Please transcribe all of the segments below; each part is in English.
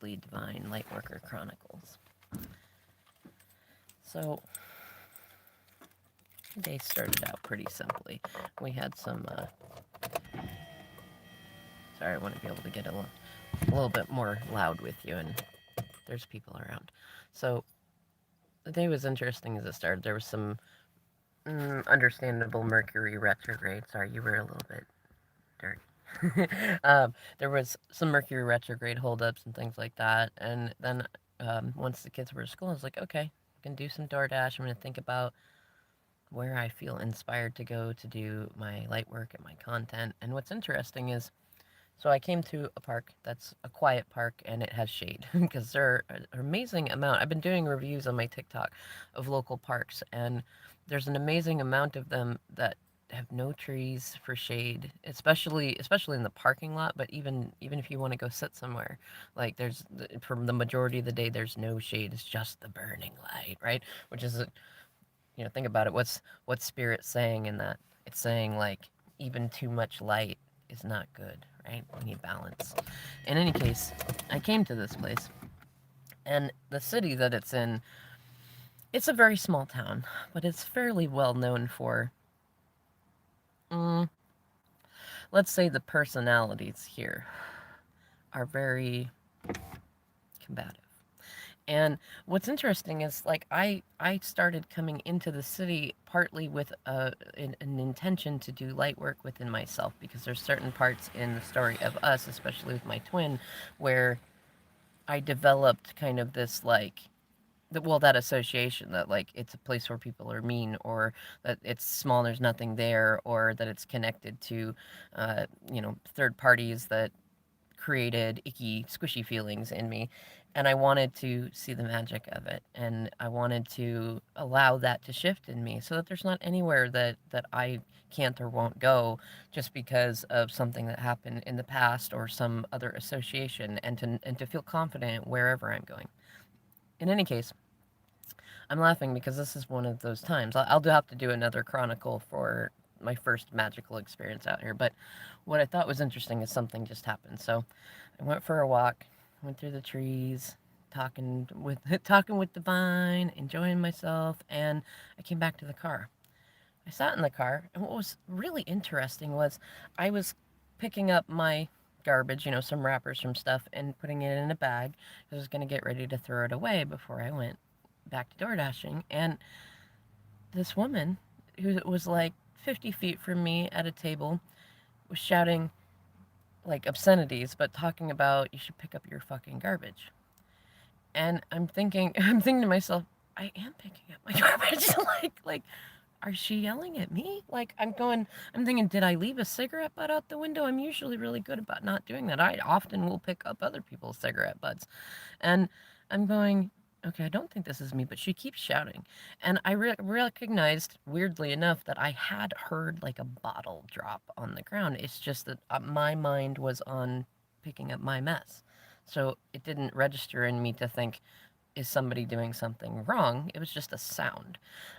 Divine Lightworker Chronicles. So, the day started out pretty simply. We had some. Sorry, I want to be able to get a little bit more loud with you, and there's people around. So, the day was interesting as it started. There was some understandable Mercury retrograde. Sorry, you were a little bit dirty. There was some Mercury retrograde holdups and things like that. And then once the kids were at school, I was like, okay, I can do some DoorDash. I'm going to think about where I feel inspired to go to do my light work and my content. And what's interesting is, so I came to a park that's a quiet park and it has shade because there are an amazing amount. I've been doing reviews on my TikTok of local parks, and there's an amazing amount of them that have no trees for shade, especially in the parking lot. But even if you want to go sit somewhere, like there's for the majority of the day there's no shade. It's just the burning light, right? Which is think about it. What's spirit saying in that? It's saying like even too much light is not good, right? We need balance. In any case, I came to this place, and the city that it's in, it's a very small town, but it's fairly well known for, mm, let's say, the personalities here are very combative. And what's interesting is like I started coming into the city partly with an intention to do light work within myself, because there's certain parts in the story of us, especially with my twin, where I developed kind of this like that association that like it's a place where people are mean, or that it's small, there's nothing there, or that it's connected to third parties that created icky, squishy feelings in me. And I wanted to see the magic of it. And I wanted to allow that to shift in me so that there's not anywhere that I can't or won't go just because of something that happened in the past or some other association, and to feel confident wherever I'm going. In any case, I'm laughing because this is one of those times. I'll have to do another chronicle for my first magical experience out here. But what I thought was interesting is something just happened. So I went for a walk, went through the trees, talking with talking with the vine, enjoying myself, and I came back to the car. I sat in the car, and what was really interesting was I was picking up my garbage, some wrappers from stuff, and putting it in a bag. I was going to get ready to throw it away before I went back to door dashing. And this woman, who was like 50 feet from me at a table, was shouting like obscenities, but talking about you should pick up your fucking garbage. And I'm thinking to myself, I am picking up my garbage. like, are she yelling at me? Like, I'm thinking, did I leave a cigarette butt out the window? I'm usually really good about not doing that. I often will pick up other people's cigarette butts. And I'm going, okay, I don't think this is me, but she keeps shouting. And I recognized, weirdly enough, that I had heard like a bottle drop on the ground. It's just that my mind was on picking up my mess. So it didn't register in me to think, is somebody doing something wrong? It was just a sound.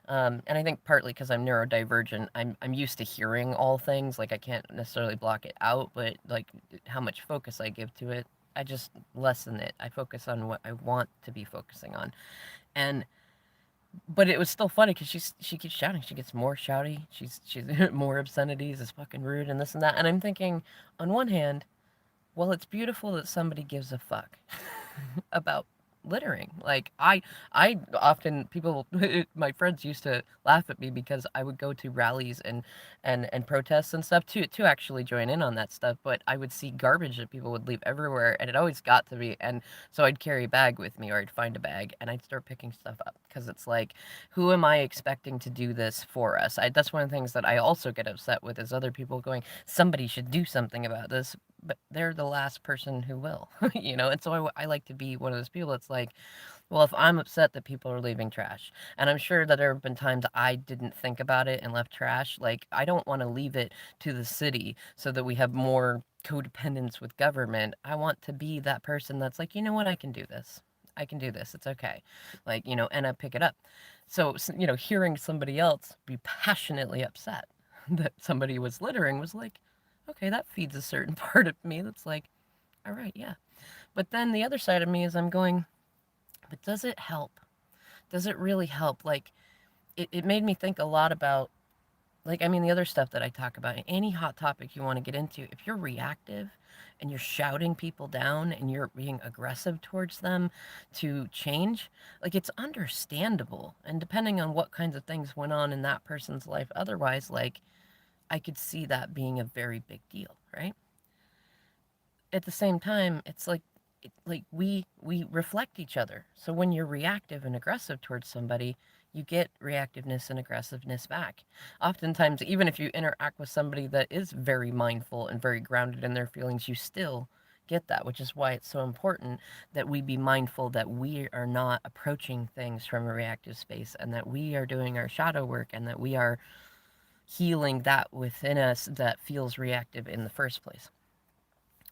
And I think partly because I'm neurodivergent, I'm used to hearing all things. Like I can't necessarily block it out, but like how much focus I give to it, I just lessen it. I focus on what I want to be focusing on. And but it was still funny because she keeps shouting. She gets more shouty. She's more obscenities. Is fucking rude and this and that. And I'm thinking, on one hand, well, it's beautiful that somebody gives a fuck about littering. Like I often people my friends used to laugh at me because I would go to rallies and protests and stuff to actually join in on that stuff, but I would see garbage that people would leave everywhere, and it always got to me. And so I'd carry a bag with me, or I'd find a bag and I'd start picking stuff up, because it's like, who am I expecting to do this for us? That's one of the things that I also get upset with, is other people going, somebody should do something about this, but they're the last person who will. And so I like to be one of those people that's like, well, if I'm upset that people are leaving trash, and I'm sure that there have been times I didn't think about it and left trash, like, I don't want to leave it to the city so that we have more codependence with government. I want to be that person that's like, you know what, I can do this. I can do this. It's okay. Like, and I pick it up. So, hearing somebody else be passionately upset that somebody was littering was like, okay, that feeds a certain part of me that's like, all right, yeah. But then the other side of me is I'm going, but does it help? Does it really help? Like, it made me think a lot about, like, I mean, the other stuff that I talk about, any hot topic you want to get into, if you're reactive and you're shouting people down and you're being aggressive towards them to change, like, it's understandable. And depending on what kinds of things went on in that person's life, otherwise, like, I could see that being a very big deal, right? At the same time, it's like, we reflect each other. So when you're reactive and aggressive towards somebody, you get reactiveness and aggressiveness back. Oftentimes, even if you interact with somebody that is very mindful and very grounded in their feelings, you still get that, which is why it's so important that we be mindful that we are not approaching things from a reactive space, and that we are doing our shadow work, and that we are healing that within us that feels reactive in the first place.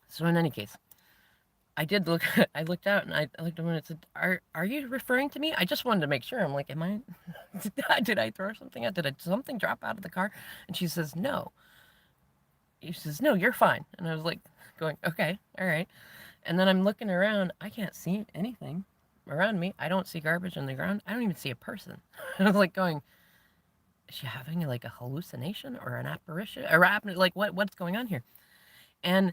So in any case, I did look. I looked out and I looked over and I said, "Are you referring to me?" I just wanted to make sure. I'm like, "Am I? Did I throw something out? Did something drop out of the car?" And she says, "No." She says, "No, you're fine." And I was like, going, "Okay, all right." And then I'm looking around. I can't see anything around me. I don't see garbage on the ground. I don't even see a person. And I was like, going, "Is she having like a hallucination or an apparition? Or like what's going on here?" And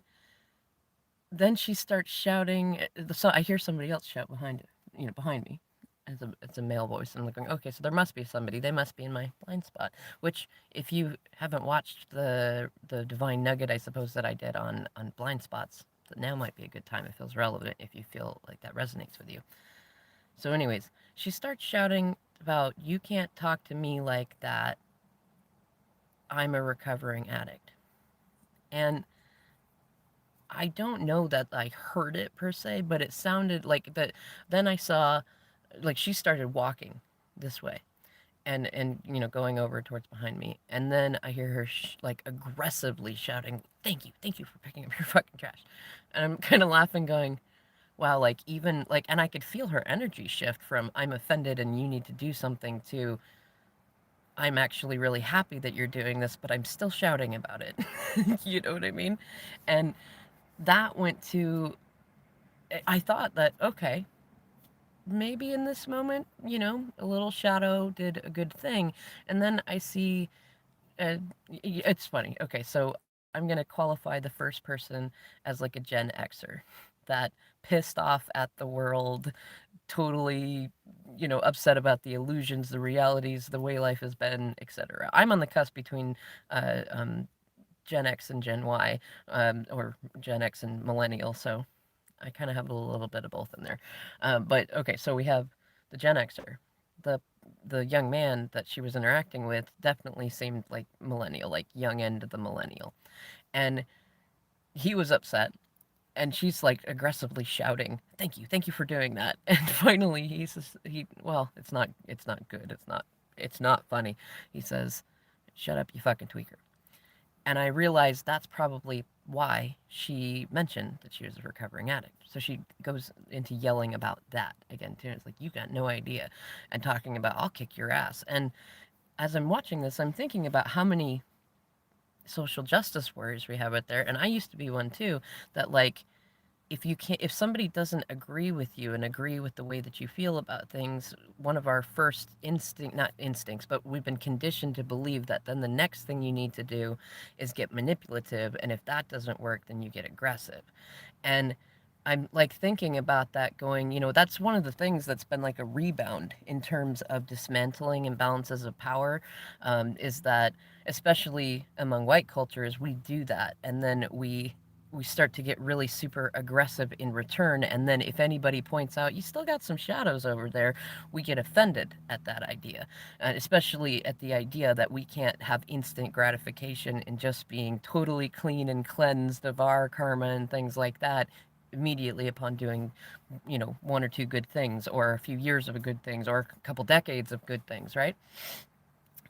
then she starts shouting. So I hear somebody else shout behind me. It's a male voice. And I'm like, okay, so there must be somebody. They must be in my blind spot. Which, if you haven't watched the Divine Nugget, I suppose that I did on blind spots, that now might be a good time. It feels relevant if you feel like that resonates with you. So, anyways, she starts shouting about, you can't talk to me like that. I'm a recovering addict. And I don't know that I heard it per se, but it sounded like that. Then I saw, like, she started walking this way, and going over towards behind me, and then I hear her like aggressively shouting, thank you for picking up your fucking trash," and I'm kind of laughing, going, wow, like, even like, and I could feel her energy shift from "I'm offended and you need to do something" to "I'm actually really happy that you're doing this, but I'm still shouting about it." You know what I mean? And that went to, I thought that, okay, maybe in this moment, a little shadow did a good thing. And then I see, it's funny. Okay, so I'm going to qualify the first person as like a Gen Xer that pissed off at the world, totally, upset about the illusions, the realities, the way life has been, etc. I'm on the cusp between Gen X and Gen Y, or Gen X and Millennial, so I kind of have a little bit of both in there. But okay, so we have the Gen Xer. The the young man that she was interacting with definitely seemed like millennial, like young end of the millennial. And he was upset, and she's like aggressively shouting, thank you for doing that." And finally he says, well, it's not good. It's not funny. He says, "Shut up, you fucking tweaker." And I realized that's probably why she mentioned that she was a recovering addict. So she goes into yelling about that again, too. It's like, "You got no idea." And talking about, "I'll kick your ass." And as I'm watching this, I'm thinking about how many social justice warriors we have out there. And I used to be one too, that, like, if somebody doesn't agree with you and agree with the way that you feel about things, one of our first not instincts, but we've been conditioned to believe that then the next thing you need to do is get manipulative, and if that doesn't work, then you get aggressive. And I'm like thinking about that, going, that's one of the things that's been like a rebound in terms of dismantling imbalances of power, is that, especially among white cultures, we do that, and then we start to get really super aggressive in return. And then if anybody points out, "You still got some shadows over there," we get offended at that idea. Especially at the idea that we can't have instant gratification in just being totally clean and cleansed of our karma and things like that immediately upon doing, one or two good things, or a few years of good things, or a couple decades of good things, right?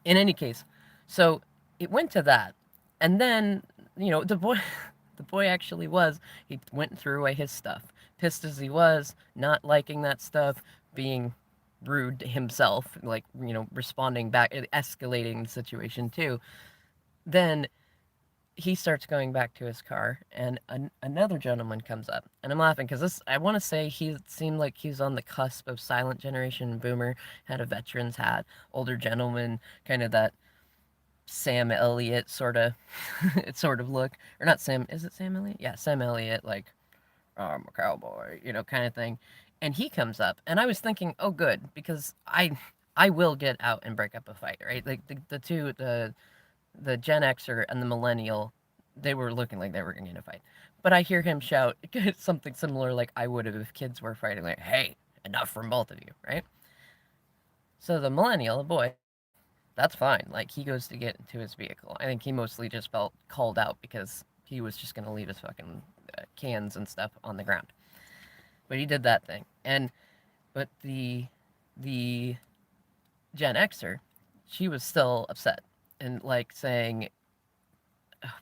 In any case, so it went to that. And then, the boy the boy actually he went through away his stuff, pissed as he was, not liking that stuff, being rude himself, like, responding back, escalating the situation too. Then he starts going back to his car, and another gentleman comes up, and I'm laughing because this, I want to say he seemed like he was on the cusp of silent generation and boomer, had a veteran's hat, older gentleman, kind of that Sam Elliott sort of sort of look, or not Sam, is it Sam Elliott? Yeah, Sam Elliott, like, I'm a cowboy, kind of thing. And he comes up, and I was thinking, oh, good, because I will get out and break up a fight, right? Like the two, the Gen Xer and the millennial, they were looking like they were going to fight. But I hear him shout something similar like I would have if kids were fighting, like, hey, enough from both of you, right? So the millennial, the boy, that's fine. Like, he goes to get into his vehicle. I think he mostly just felt called out because he was just going to leave his fucking cans and stuff on the ground. But he did that thing. But the Gen Xer, she was still upset and like saying,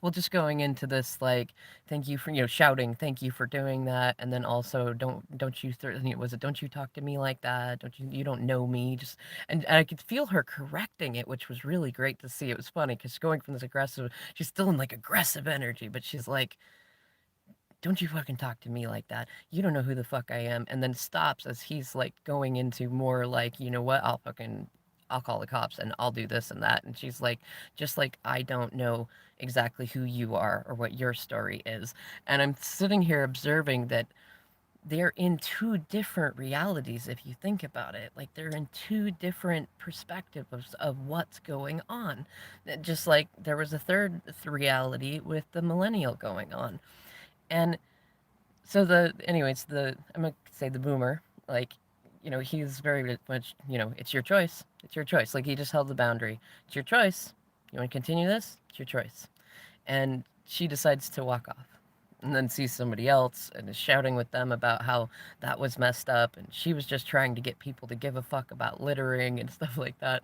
well, just going into this, like, thank you for, shouting thank you for doing that, and then also don't you was it don't you talk to me like that, you don't know me, just, and I could feel her correcting it, which was really great to see. It was funny because going from this aggressive, she's still in like aggressive energy, but she's like, don't you fucking talk to me like that. You don't know who the fuck I am. And then stops as he's like going into more like, you know what, I'll call the cops and I'll do this and that. And she's like, just like, I don't know exactly who you are or what your story is. And I'm sitting here observing that they're in two different realities if you think about it. Like, they're in two different perspectives of what's going on. Just like there was a third reality with the millennial going on. And so I'm gonna say the boomer, like, he's very much, it's your choice. It's your choice. Like, he just held the boundary. It's your choice. You want to continue this? It's your choice. And she decides to walk off. And then sees somebody else and is shouting with them about how that was messed up. And she was just trying to get people to give a fuck about littering and stuff like that.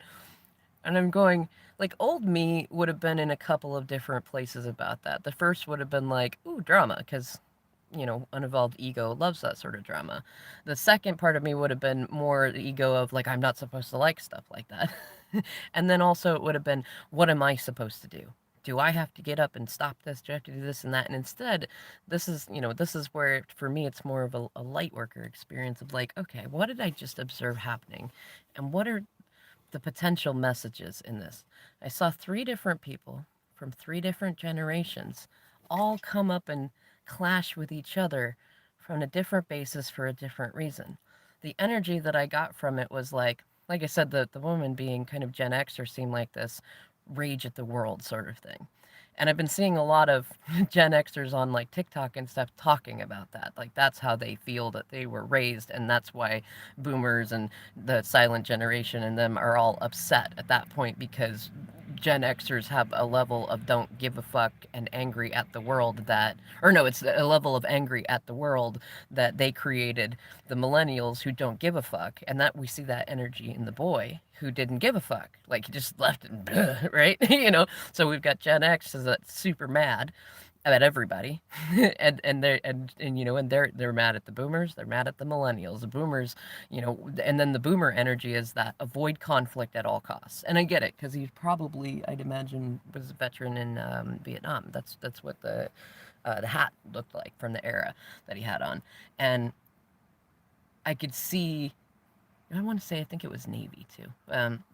And I'm going, like, old me would have been in a couple of different places about that. The first would have been like, ooh, drama, because unevolved ego loves that sort of drama. The second part of me would have been more the ego of like, I'm not supposed to like stuff like that. And then also it would have been, what am I supposed to do? Do I have to get up and stop this? Do I have to do this and that? And instead, this is where for me it's more of a light worker experience of like, okay, what did I just observe happening? And what are the potential messages in this? I saw three different people from three different generations all come up and clash with each other from a different basis for a different reason. The energy that I got from it was like I said, the woman being kind of Gen Xer seemed like this rage at the world sort of thing. And I've been seeing a lot of Gen Xers on like TikTok and stuff talking about that. Like, that's how they feel that they were raised, and that's why boomers and the silent generation and them are all upset at that point because Gen Xers have a level of don't give a fuck and angry at the world that, or no, it's a level of angry at the world that they created the millennials who don't give a fuck. And that we see that energy in the boy who didn't give a fuck. Like, he just left it, right? So we've got Gen X that's super mad at everybody, and they're mad at the boomers, they're mad at the millennials, the boomers, and then the boomer energy is that avoid conflict at all costs. And I get it because he probably, I'd imagine, was a veteran in Vietnam. That's what the hat looked like from the era that he had on, and I could see. I want to say I think it was Navy too,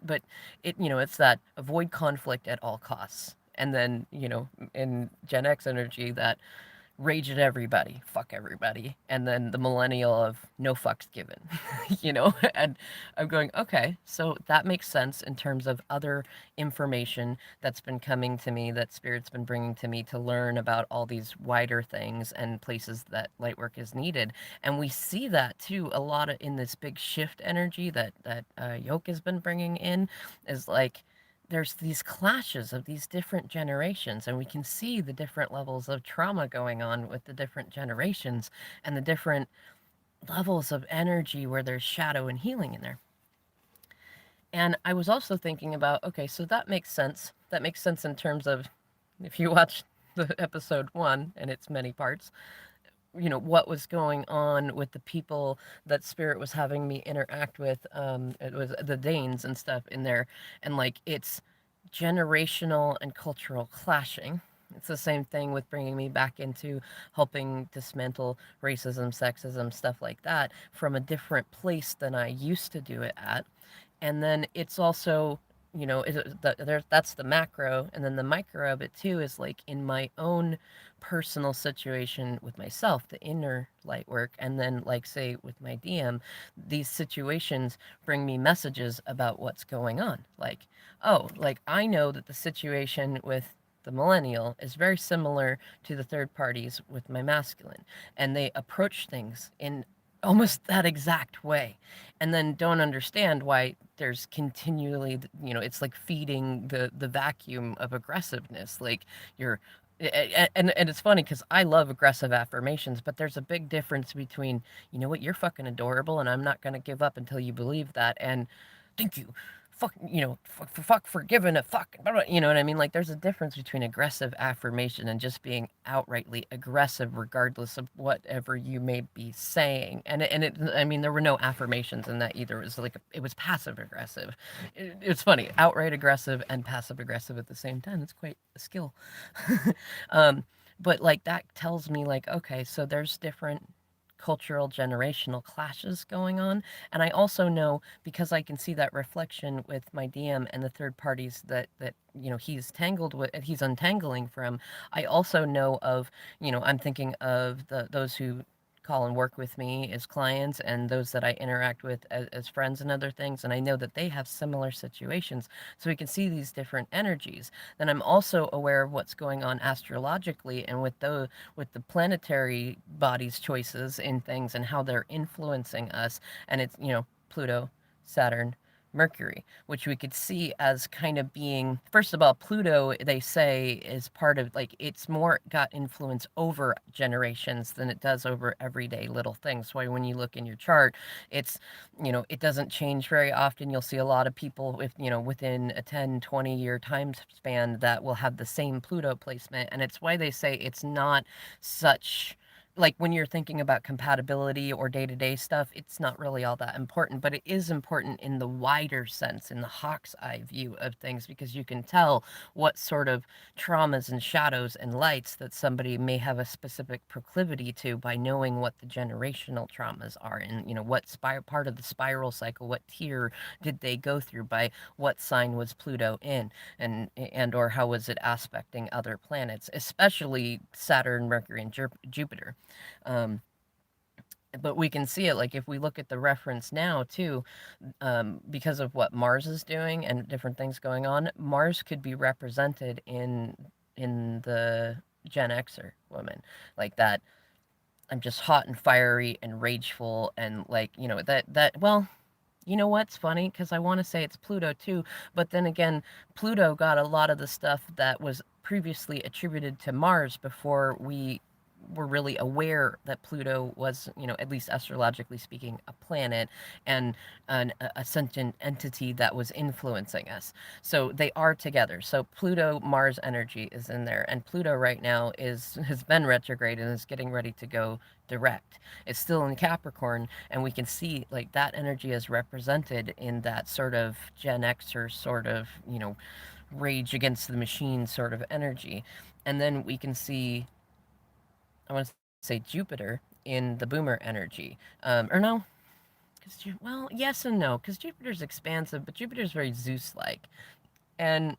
but it's that avoid conflict at all costs, and then in Gen X energy that rage at everybody, fuck everybody, and then the millennial of no fucks given, and I'm going, okay, so that makes sense in terms of other information that's been coming to me, that Spirit's been bringing to me to learn about all these wider things and places that light work is needed. And we see that too a lot of in this big shift energy that Yoke has been bringing in, is like, there's these clashes of these different generations, and we can see the different levels of trauma going on with the different generations and the different levels of energy where there's shadow and healing in there. And I was also thinking about, okay, so that makes sense. That makes sense in terms of if you watch the episode 1 and its many parts, what was going on with the people that Spirit was having me interact with. It was the Danes and stuff in there, and like, it's generational and cultural clashing. It's the same thing with bringing me back into helping dismantle racism, sexism, stuff like that from a different place than I used to do it at. And then it's also, that's the macro, and then the micro of it too is like in my own personal situation with myself, the inner light work, and then like say with my DM, these situations bring me messages about what's going on. Like, oh, like I know that the situation with the millennial is very similar to the third parties with my masculine, and they approach things in almost that exact way, and then don't understand why there's continually, it's like feeding the vacuum of aggressiveness. Like you're and it's funny because I love aggressive affirmations, but there's a big difference between, you know what, you're fucking adorable and I'm not going to give up until you believe that, and thank you, fuck, fuck for giving a fuck, you know what I mean? Like there's a difference between aggressive affirmation and just being outrightly aggressive regardless of whatever you may be saying. And I mean, there were no affirmations in that either. It was like it was passive aggressive. It's funny, outright aggressive and passive aggressive at the same time. It's quite a skill. um, but like that tells me like, okay, so there's different cultural generational clashes going on. And I also know, because I can see that reflection with my DM and the third parties that he's tangled with, he's untangling from. I also know of, I'm thinking of those who call and work with me as clients, and those that I interact with as friends and other things, and I know that they have similar situations, so we can see these different energies. Then I'm also aware of what's going on astrologically and with the planetary bodies choices in things and how they're influencing us. And it's, Pluto, Saturn, Mercury, which we could see as kind of being, first of all, Pluto, they say, is part of, like, it's more got influence over generations than it does over everyday little things. Why, when you look in your chart, it's, it doesn't change very often. You'll see a lot of people with, within a 10, 20-year time span that will have the same Pluto placement. And it's why they say it's not such, like when you're thinking about compatibility or day-to-day stuff, it's not really all that important, but it is important in the wider sense, in the hawk's eye view of things, because you can tell what sort of traumas and shadows and lights that somebody may have a specific proclivity to by knowing what the generational traumas are, and what part of the spiral cycle, what tier did they go through, by what sign was Pluto in, and or how was it aspecting other planets, especially Saturn, Mercury, and Jupiter. um, but we can see it, like if we look at the reference now too, because of what Mars is doing and different things going on. Mars could be represented in the Gen Xer woman, like that. I'm just hot and fiery and rageful, and like, that well, you know what's funny? Because I want to say it's Pluto too, but then again, Pluto got a lot of the stuff that was previously attributed to Mars before we were really aware that Pluto was, at least astrologically speaking, a planet and a sentient entity that was influencing us. So they are together. So Pluto Mars energy is in there, and Pluto right now has been retrograde and is getting ready to go direct. It's still in Capricorn, and we can see like that energy is represented in that sort of Gen Xer sort of, rage against the machine sort of energy. And then we can see, I want to say, Jupiter in the boomer energy. Or no, because, well, yes and no, because Jupiter's expansive, but Jupiter's very Zeus like. And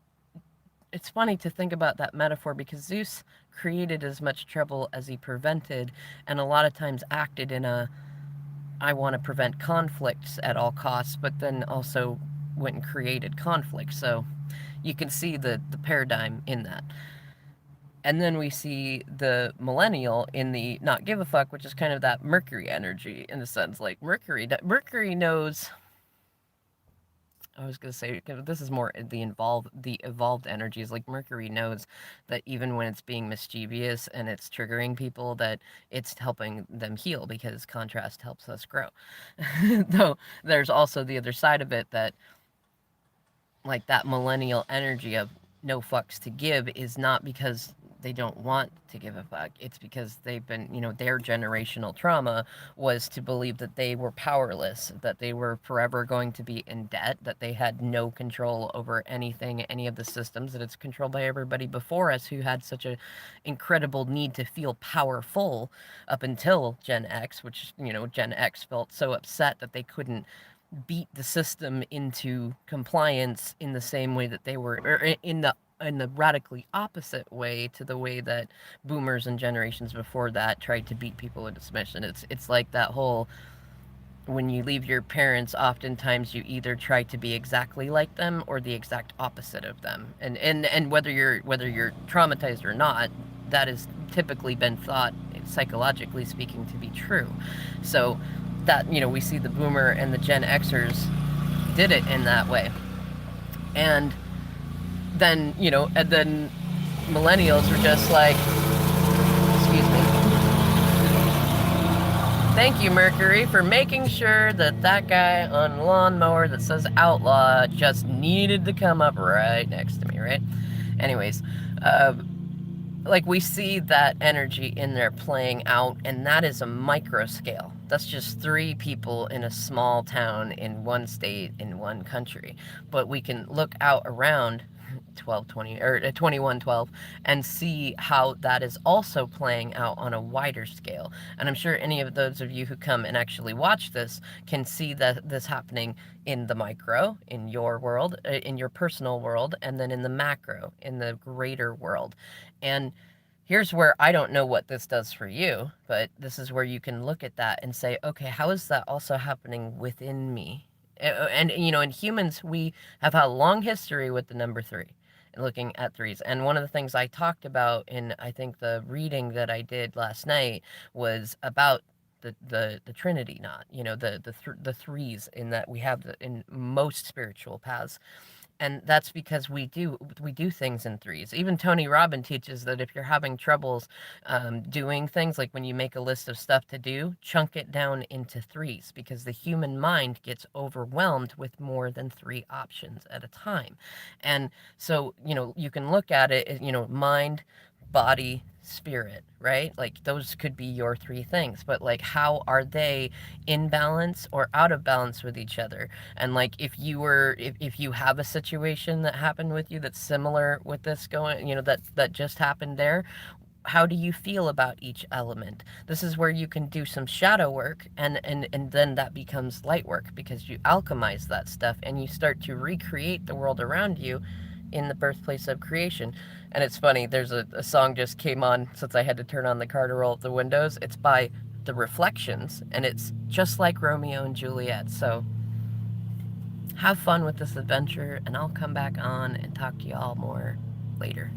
it's funny to think about that metaphor, because Zeus created as much trouble as he prevented, and a lot of times acted in a, I want to prevent conflicts at all costs, but then also went and created conflict. So you can see the paradigm in that. And then we see the millennial in the not give a fuck, which is kind of that Mercury energy in a sense. Like Mercury knows. I was gonna say, this is more the evolved energies. Like Mercury knows that even when it's being mischievous and it's triggering people, that it's helping them heal, because contrast helps us grow. Though there's also the other side of it, that like that millennial energy of no fucks to give is not because they don't want to give a fuck. It's because they've been, their generational trauma was to believe that they were powerless, that they were forever going to be in debt, that they had no control over anything, any of the systems, that it's controlled by everybody before us who had such a incredible need to feel powerful up until Gen X, which, Gen X felt so upset that they couldn't beat the system into compliance in the same way that they were, or in the radically opposite way to the way that boomers and generations before that tried to beat people into submission. It's like that whole, when you leave your parents, oftentimes you either try to be exactly like them or the exact opposite of them. And whether you're traumatized or not, that has typically been thought, psychologically speaking, to be true. So that, we see the boomer and the Gen Xers did it in that way. And then millennials were just like, excuse me. Thank you, Mercury, for making sure that guy on lawnmower that says outlaw just needed to come up right next to me, right? Anyways, like, we see that energy in there playing out, and that is a micro scale. That's just 3 people in a small town in one state in one country. But we can look out around 1220 or 2112 and see how that is also playing out on a wider scale. And I'm sure any of those of you who come and actually watch this can see that this happening in the micro, in your world, in your personal world, and then in the macro, in the greater world. And here's where I don't know what this does for you, but this is where you can look at that and say, okay, how is that also happening within me? And in humans, we have had a long history with the number 3, looking at threes. And one of the things I talked about in, I think, the reading that I did last night was about the Trinity knot, the threes, in that we have in most spiritual paths. And that's because we do things in threes. Even Tony Robbins teaches that if you're having troubles doing things, like when you make a list of stuff to do, chunk it down into threes, because the human mind gets overwhelmed with more than 3 options at a time. And so, you can look at it, mind, body, spirit, right? Like, those could be your 3 things, but like, how are they in balance or out of balance with each other? And like, if you have a situation that happened with you that's similar with this going, that just happened there, how do you feel about each element? This is where you can do some shadow work, and then that becomes light work, because you alchemize that stuff and you start to recreate the world around you in the birthplace of creation. And it's funny, there's a song just came on since I had to turn on the car to roll up the windows. It's by The Reflections, and it's just like Romeo and Juliet. So have fun with this adventure, and I'll come back on and talk to y'all more later.